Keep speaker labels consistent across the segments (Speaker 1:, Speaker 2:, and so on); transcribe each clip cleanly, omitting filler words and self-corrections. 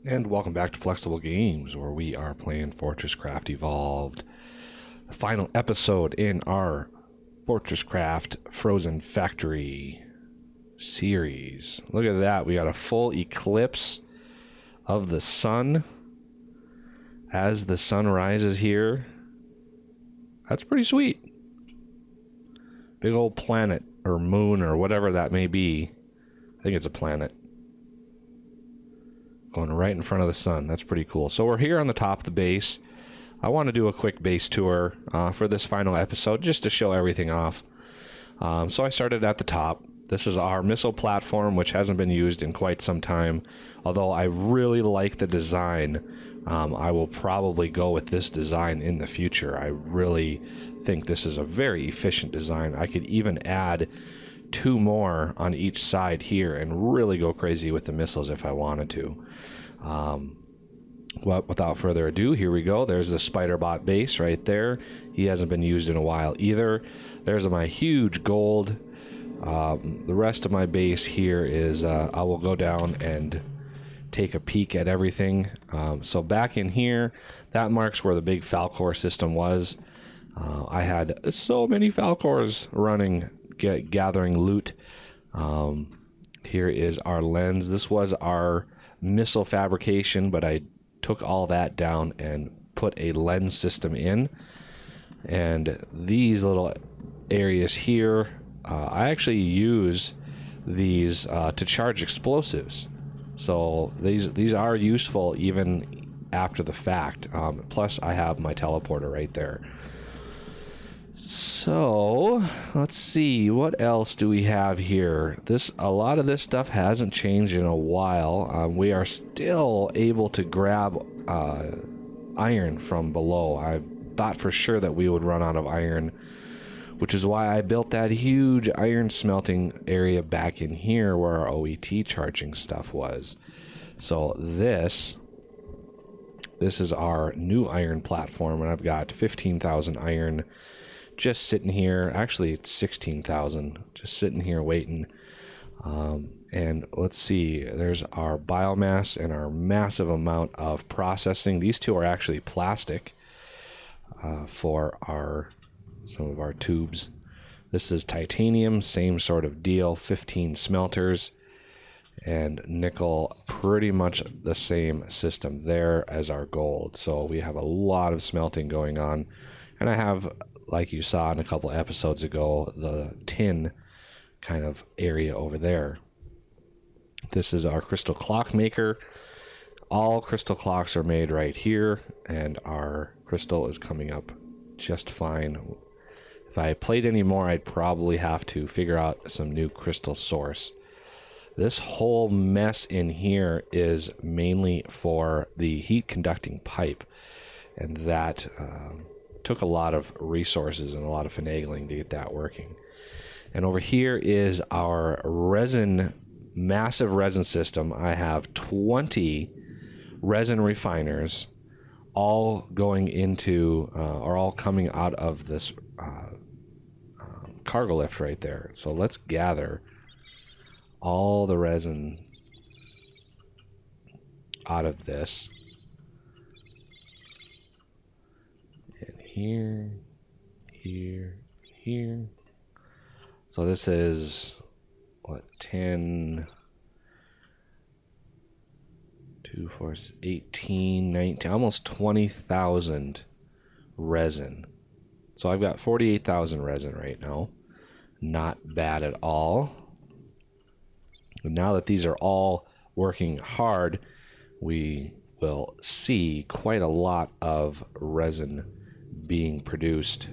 Speaker 1: And welcome back to Flexible Games, where we are playing FortressCraft Evolved. The final episode in our FortressCraft Frozen Factory series. Look at that, we got a full eclipse of the sun as the sun rises here. That's pretty sweet. Big old planet, or moon, or whatever that may be. I think it's a planet. Going right in front of the sun. That's pretty cool. So we're here on the top of the base. I want to do a quick base tour for this final episode, just to show everything off. So I started at the top. This is our missile platform, which hasn't been used in quite some time. Although I really like the design, I will probably go with this design in the future. I really think this is a very efficient design. I could even add 2 more on each side here and really go crazy with the missiles if I wanted to. Well, without further ado, here we go. There's the Spider-Bot base right there. He hasn't been used in a while either. There's my huge gold. The rest of my base here is I will go down and take a peek at everything. So back in here, that marks where the big Falcor system was. I had so many Falcors running, gathering loot. Here is our lens. This was our missile fabrication, but I took all that down and put a lens system in. And these little areas here, I actually use these to charge explosives. So these are useful even after the fact. Plus I have my teleporter right there. So let's see, what else do we have here? A lot of this stuff hasn't changed in a while. We are still able to grab iron from below. I thought for sure that we would run out of iron, which is why I built that huge iron smelting area back in here where our OET charging stuff was. So this is our new iron platform, and I've got 15,000 iron just sitting here. Actually, it's 16,000 just sitting here waiting. And let's see, there's our biomass and our massive amount of processing. These two are actually plastic for some of our tubes. This is titanium, same sort of deal, 15 smelters, and nickel, pretty much the same system there as our gold. So we have a lot of smelting going on. And I have, like you saw in a couple episodes ago, the tin kind of area over there. This is our crystal clock maker. All crystal clocks are made right here, and our crystal is coming up just fine. If I played any more, I'd probably have to figure out some new crystal source. This whole mess in here is mainly for the heat conducting pipe, and that took a lot of resources and a lot of finagling to get that working. And over here is our resin, massive resin system. I have 20 resin refiners all going into or all coming out of this cargo lift right there. So let's gather all the resin out of this. And here. So this is what, 10, 2, 4, 18, 19, almost 20,000 resin. So I've got 48,000 resin right now. Not bad at all. And now that these are all working hard, we will see quite a lot of resin being produced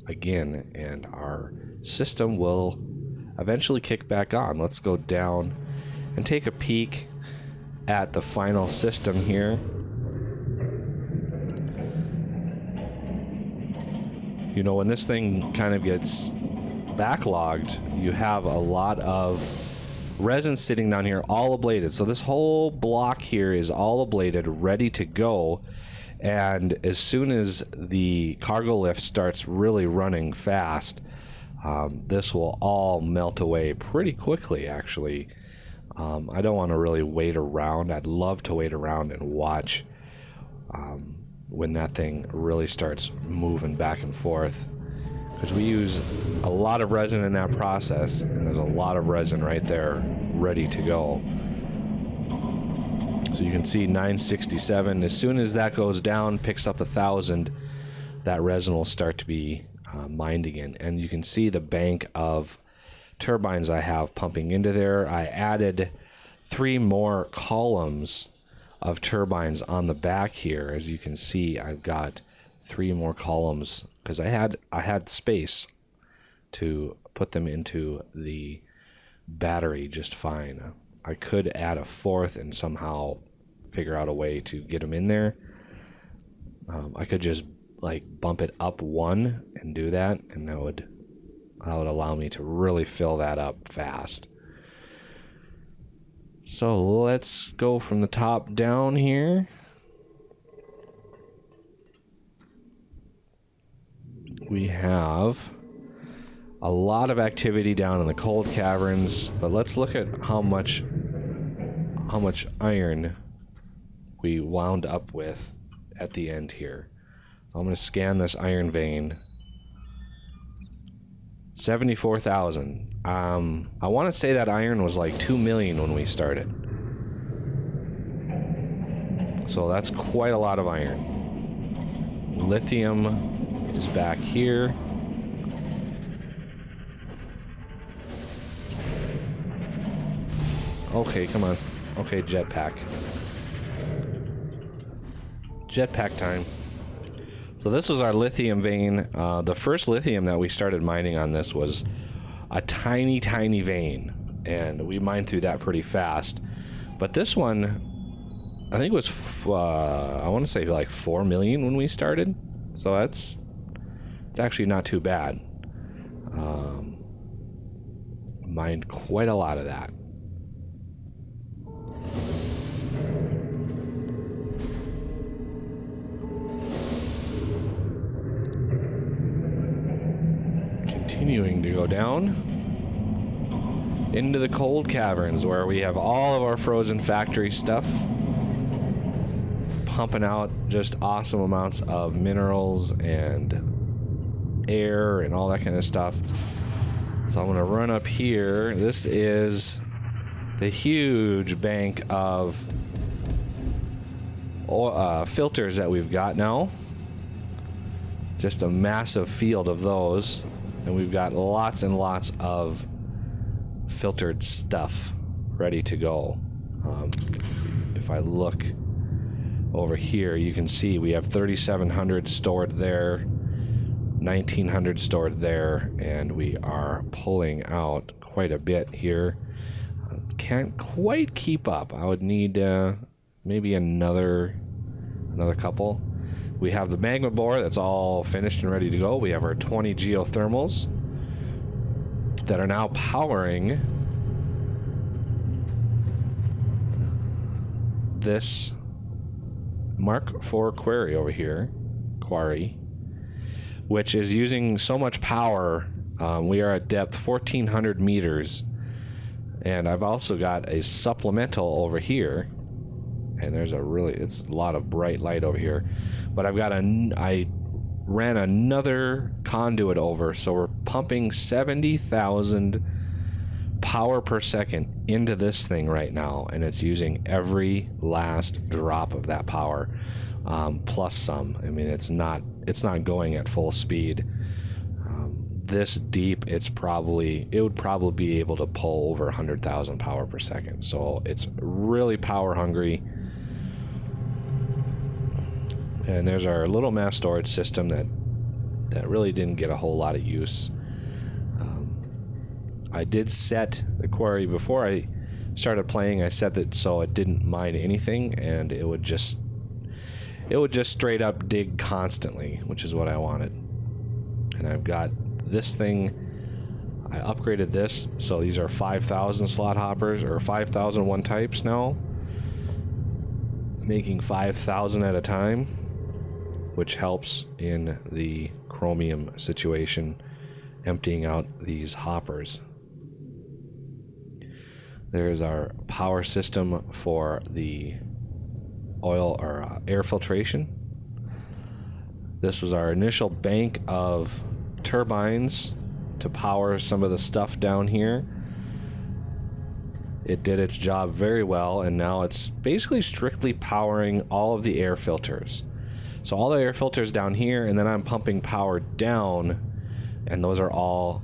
Speaker 1: again, and our system will eventually kick back on. Let's go down and take a peek at the final system here. You know, when this thing kind of gets backlogged, you have a lot of resin sitting down here, all ablated. So this whole block here is all ablated, ready to go. And as soon as the cargo lift starts really running fast, this will all melt away pretty quickly, actually. I don't want to really wait around. I'd love to wait around and watch when that thing really starts moving back and forth, because we use a lot of resin in that process, and there's a lot of resin right there ready to go. So you can see 967. As soon as that goes down, picks up 1,000, that resin will start to be mined again. And you can see the bank of turbines I have pumping into there. I added 3 more columns of turbines on the back here. As you can see, I've got 3 more columns because I had space to put them into the battery just fine. I could add a 4th and somehow figure out a way to get them in there. I could just like bump it up 1 and do that, and that would allow me to really fill that up fast. So let's go from the top down here. We have a lot of activity down in the cold caverns, but let's look at how much iron we wound up with at the end here. So I'm going to scan this iron vein. 74,000. I want to say that iron was like 2 million when we started. So that's quite a lot of iron. Lithium is back here. Okay, come on. Okay, jetpack. Jetpack time. So this was our lithium vein. The first lithium that we started mining on this was a tiny, tiny vein, and we mined through that pretty fast. But this one, I think it was, I want to say like 4 million when we started. So it's actually not too bad. Mined quite a lot of that. Continuing to go down into the cold caverns where we have all of our frozen factory stuff, pumping out just awesome amounts of minerals and air and all that kind of stuff. So I'm going to run up here. This is the huge bank of filters that we've got now. Just a massive field of those. And we've got lots and lots of filtered stuff ready to go. If I look over here, you can see we have 3,700 stored there, 1,900 stored there, and we are pulling out quite a bit here. Can't quite keep up. I would need maybe another couple. We have the magma bore that's all finished and ready to go. We have our 20 geothermals that are now powering this Mark IV quarry over here, which is using so much power. We are at depth 1,400 meters, and I've also got a supplemental over here. And there's it's a lot of bright light over here. But I ran another conduit over, so we're pumping 70,000 power per second into this thing right now, and it's using every last drop of that power, plus some. I mean, it's not going at full speed. This deep, it would probably be able to pull over 100,000 power per second. So it's really power hungry. And there's our little mass storage system that really didn't get a whole lot of use. I did set the quarry before I started playing. I set it so it didn't mine anything, and it would just straight up dig constantly, which is what I wanted. And I've got this thing. I upgraded this, so these are 5,000 slot hoppers, or 5,001 types now, making 5,000 at a time, which helps in the chromium situation, emptying out these hoppers. There's our power system for the oil or air filtration. This was our initial bank of turbines to power some of the stuff down here. It did its job very well, and now it's basically strictly powering all of the air filters. So all the air filters down here, and then I'm pumping power down, and those are all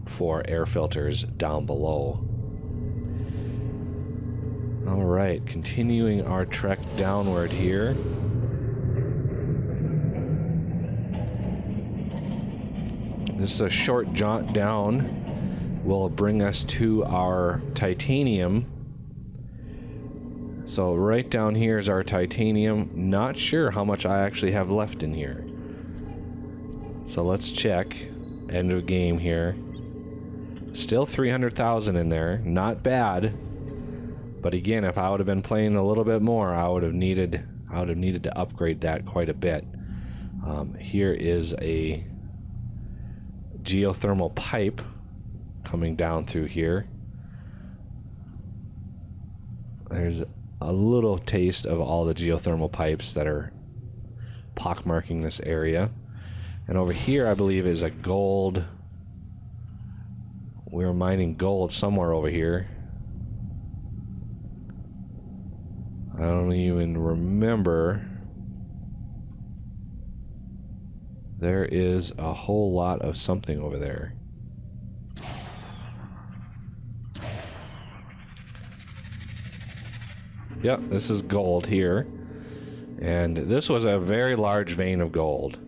Speaker 1: for air filters down below. All right, continuing our trek downward here. This is a short jaunt down. Will bring us to our titanium. So right down here is our titanium. Not sure how much I actually have left in here. So let's check. End of game here. Still 300,000 in there. Not bad. But again, if I would have been playing a little bit more, I would have needed to upgrade that quite a bit. Here is a geothermal pipe coming down through here. There's a little taste of all the geothermal pipes that are pockmarking this area. And over here, I believe, is a gold. We're mining gold somewhere over here. I don't even remember. There is a whole lot of something over there. Yep, this is gold here. And this was a very large vein of gold.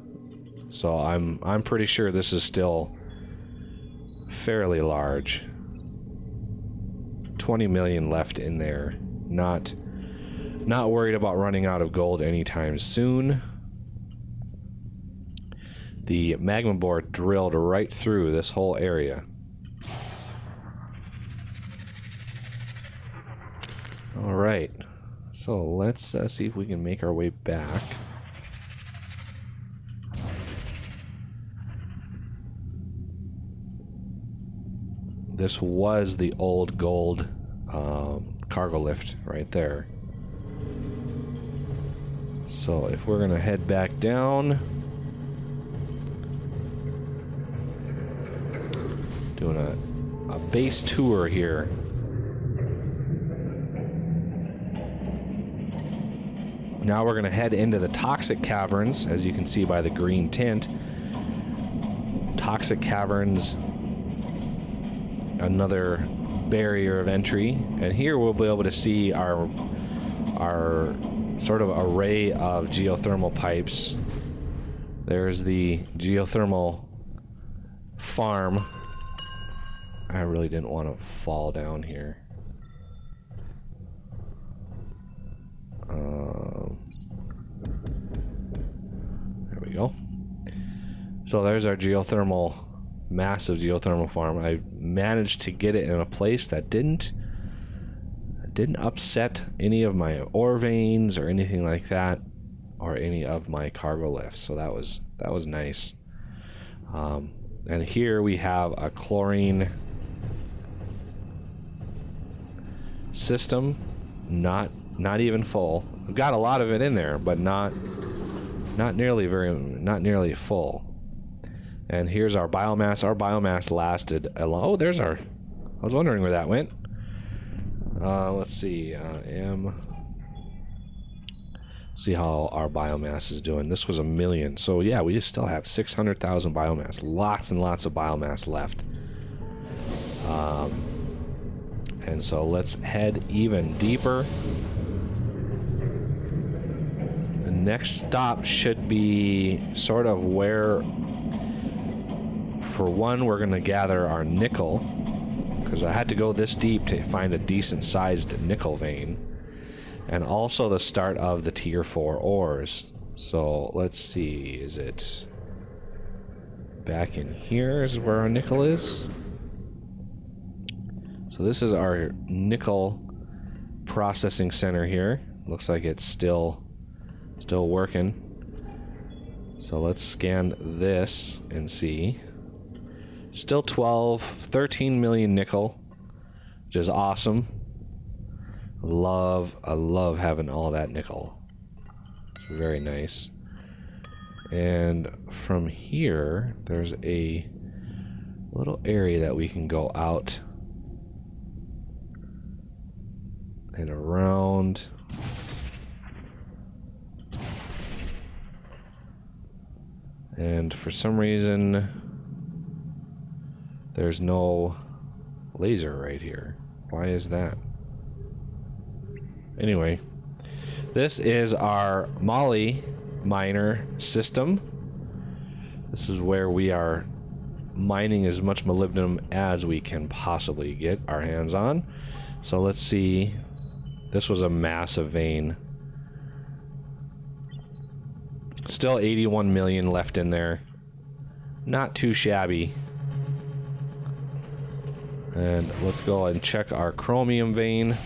Speaker 1: So I'm pretty sure this is still fairly large. 20 million left in there. Not worried about running out of gold anytime soon. The magma bore drilled right through this whole area. Alright, so let's see if we can make our way back. This was the old gold cargo lift right there. So if we're gonna head back down, doing a base tour here. Now we're gonna head into the toxic caverns, as you can see by the green tint. Toxic caverns, another barrier of entry, and here we'll be able to see our sort of array of geothermal pipes. There's the geothermal farm. I really didn't want to fall down here. There we go. So there's our massive geothermal farm. I managed to get it in a place that didn't upset any of my ore veins or anything like that, or any of my cargo lifts. So that was nice. And here we have a chlorine system, not even full. I've got a lot of it in there, but not nearly full. And here's our biomass. Our biomass lasted a long. Oh, there's our. I was wondering where that went. Let's see. See how our biomass is doing. This was 1 million. So yeah, we still have 600,000 biomass. Lots and lots of biomass left. And so let's head even deeper. The next stop should be sort of where, for one, we're going to gather our nickel, because I had to go this deep to find a decent sized nickel vein, and also the start of the tier 4 ores. So let's see, is it back in here is where our nickel is? So this is our nickel processing center here. Looks like it's still working. So let's scan this and see. Still 13 million nickel, which is awesome. I love having all that nickel. It's very nice. And from here, there's a little area that we can go out and around. And for some reason, there's no laser right here. Why is that? Anyway, this is our Molly miner system. This is where we are mining as much molybdenum as we can possibly get our hands on. So let's see. This was a massive vein. Still 81 million left in there. Not too shabby. And let's go and check our chromium vein.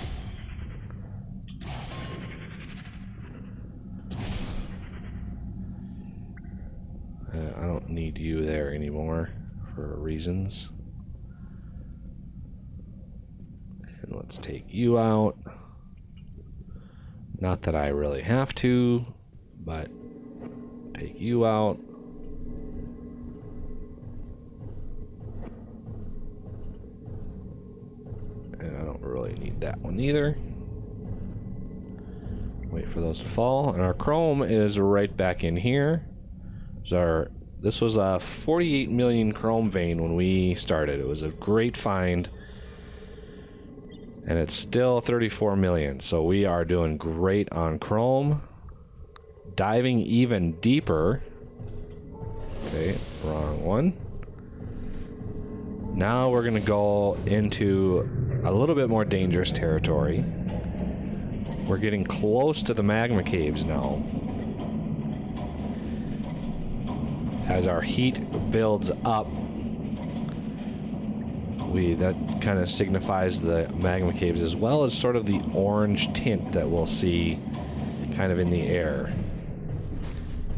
Speaker 1: I don't need you there anymore for reasons. And let's take you out. Not that I really have to, but take you out. And I don't really need that one either. Wait for those to fall. And our chrome is right back in here. This was a 48 million chrome vein when we started. It was a great find. And it's still 34 million. So we are doing great on chrome. Diving even deeper. Okay, wrong one. Now we're gonna go into a little bit more dangerous territory. We're getting close to the magma caves now. As our heat builds up, that kind of signifies the magma caves, as well as sort of the orange tint that we'll see kind of in the air.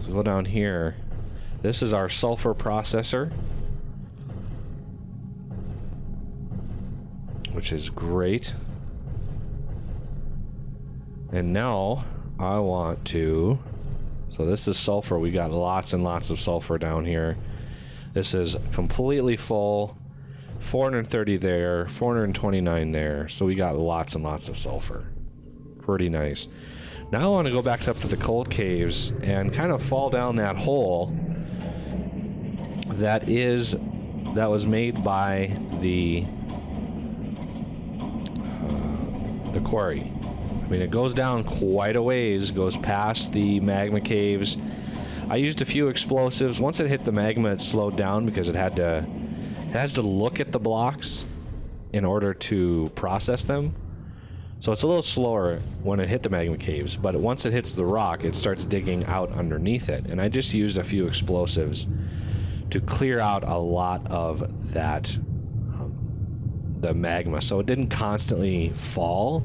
Speaker 1: So go down here. This is our sulfur processor, which is great. And now I want to... So this is sulfur. We got lots and lots of sulfur down here. This is completely full. 430 there, 429 there. So we got lots and lots of sulfur. Pretty nice. Now I want to go back up to the cold caves and kind of fall down that hole that was made by the quarry. I mean, it goes down quite a ways, goes past the magma caves. I used a few explosives. Once it hit the magma, it slowed down because it has to look at the blocks in order to process them. So it's a little slower when it hit the magma caves, but once it hits the rock, it starts digging out underneath it. And I just used a few explosives to clear out a lot of that, the magma, so it didn't constantly fall,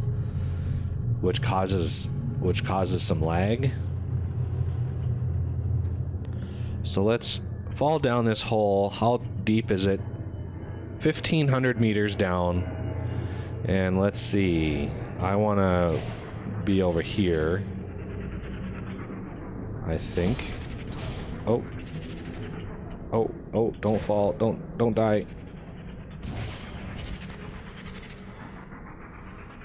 Speaker 1: which causes some lag. So let's fall down this hole. How deep is it? 1,500 meters down. And let's see. I want to be over here, I think. Oh, don't fall. Don't die.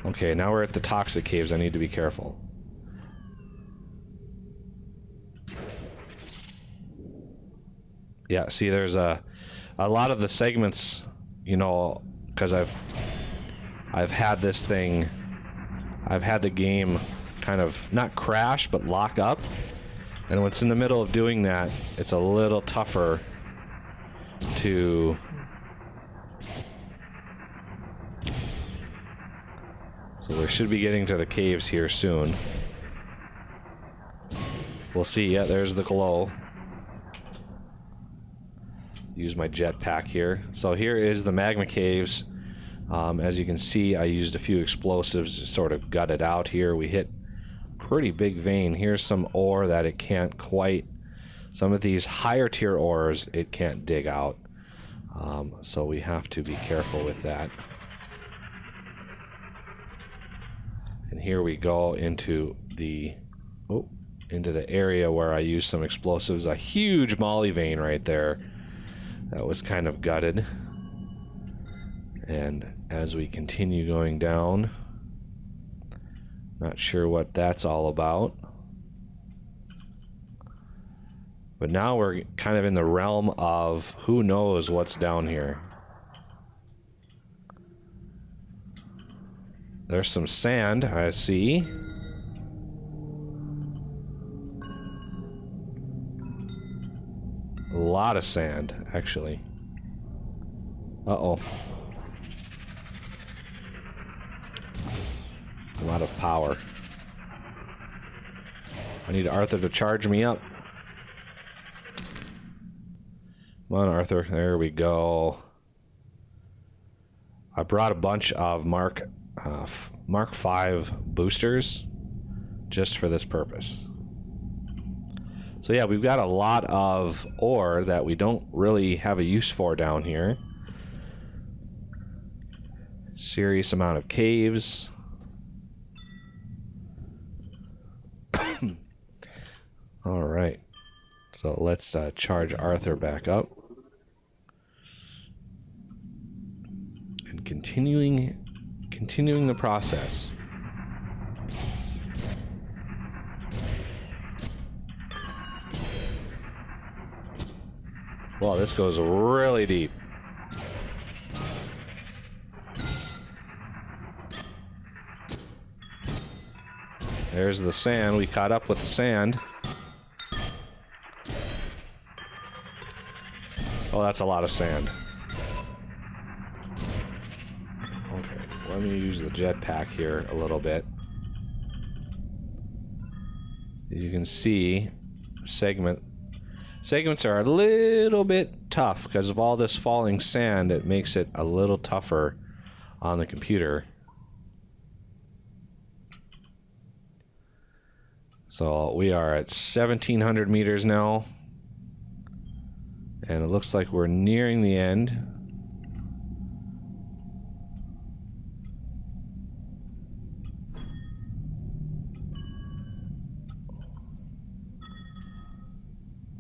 Speaker 1: Okay, now we're at the toxic caves. I need to be careful. Yeah, see, there's a lot of the segments, you know, because I've had this thing, I've had the game kind of not crash but lock up, and when it's in the middle of doing that, it's a little tougher to so we should be getting to the caves here soon. We'll see. Yeah, there's the glow. Use my jetpack here. So here is the magma caves. As you can see, I used a few explosives to sort of gut it out here. We hit pretty big vein. Here's some ore that it can't quite, some of these higher tier ores it can't dig out. So we have to be careful with that. And here we go into the area where I used some explosives. A huge molly vein right there that was kind of gutted. And as we continue going down, not sure what that's all about. But now we're kind of in the realm of who knows what's down here. There's some sand, I see. A lot of sand, actually. Uh-oh. A lot of power. I need Arthur to charge me up. Come on, Arthur. There we go. I brought a bunch of Mark V boosters just for this purpose. So yeah, we've got a lot of ore that we don't really have a use for down here. Serious amount of caves. All right. So let's charge Arthur back up. And continuing the process. Wow, this goes really deep. There's the sand. We caught up with the sand. Oh, that's a lot of sand. Okay, let me use the jetpack here a little bit. You can see segments are a little bit tough because of all this falling sand. It makes it a little tougher on the computer. So we are at 1,700 meters now. And it looks like we're nearing the end.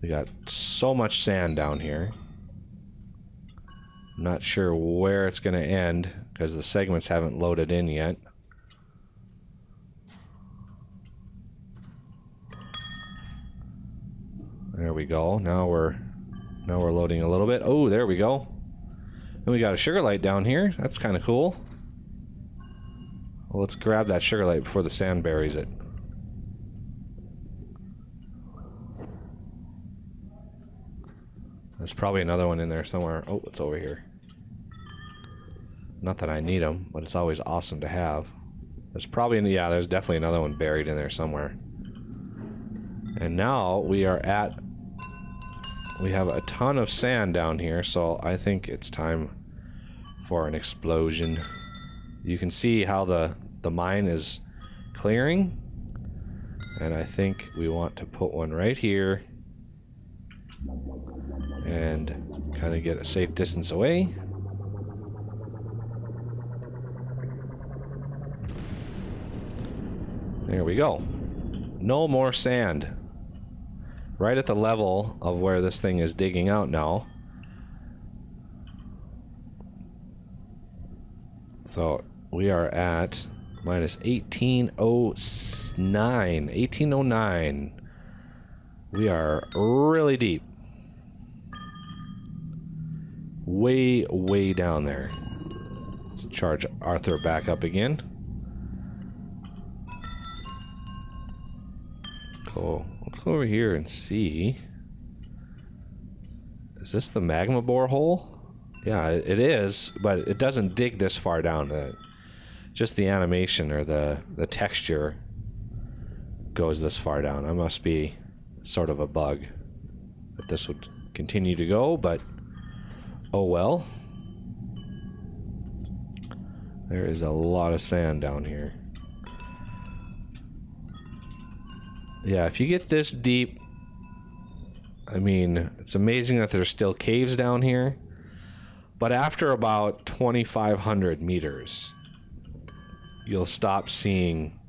Speaker 1: We got so much sand down here. I'm not sure where it's going to end because the segments haven't loaded in yet. There we go. Now we're loading a little bit. Oh, there we go. And we got a sugar light down here. That's kind of cool. Well, let's grab that sugar light before the sand buries it. There's probably another one in there somewhere. Oh, it's over here. Not that I need them, but it's always awesome to have. There's probably, yeah, there's definitely another one buried in there somewhere. And now we have a ton of sand down here, so I think it's time for an explosion. You can see how the mine is clearing, and I think we want to put one right here and kind of get a safe distance away. There we go. No more sand. Right at the level of where this thing is digging out now. So we are at minus 1809. 1809. We are really deep. Way, way down there. Let's charge Arthur back up again. Cool. Let's go over here and see. Is this the magma borehole? Yeah, it is, but it doesn't dig this far down. Just the animation or the texture goes this far down. That must be sort of a bug that this would continue to go, but oh well. There is a lot of sand down here. Yeah, if you get this deep, I mean, it's amazing that there's still caves down here. But after about 2,500 meters, you'll stop seeing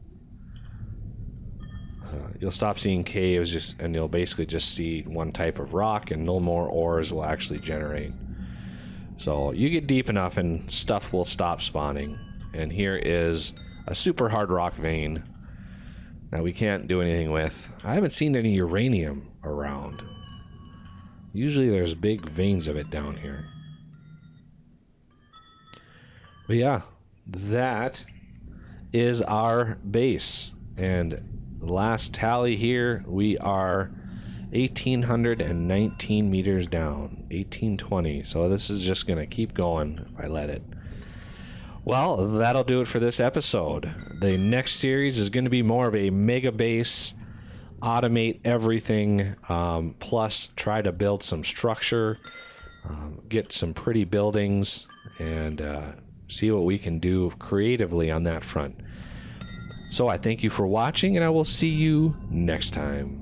Speaker 1: you'll stop seeing caves, and you'll basically just see one type of rock, and no more ores will actually generate. So you get deep enough and stuff will stop spawning. And here is a super hard rock vein that we can't do anything with. I haven't seen any uranium around. Usually there's big veins of it down here. But yeah, that is our base. And the last tally here, we are 1,819 meters down. 1,820. So this is just going to keep going if I let it. Well, that'll do it for this episode. The next series is going to be more of a mega base, automate everything, plus try to build some structure, get some pretty buildings, and see what we can do creatively on that front. So I thank you for watching, and I will see you next time.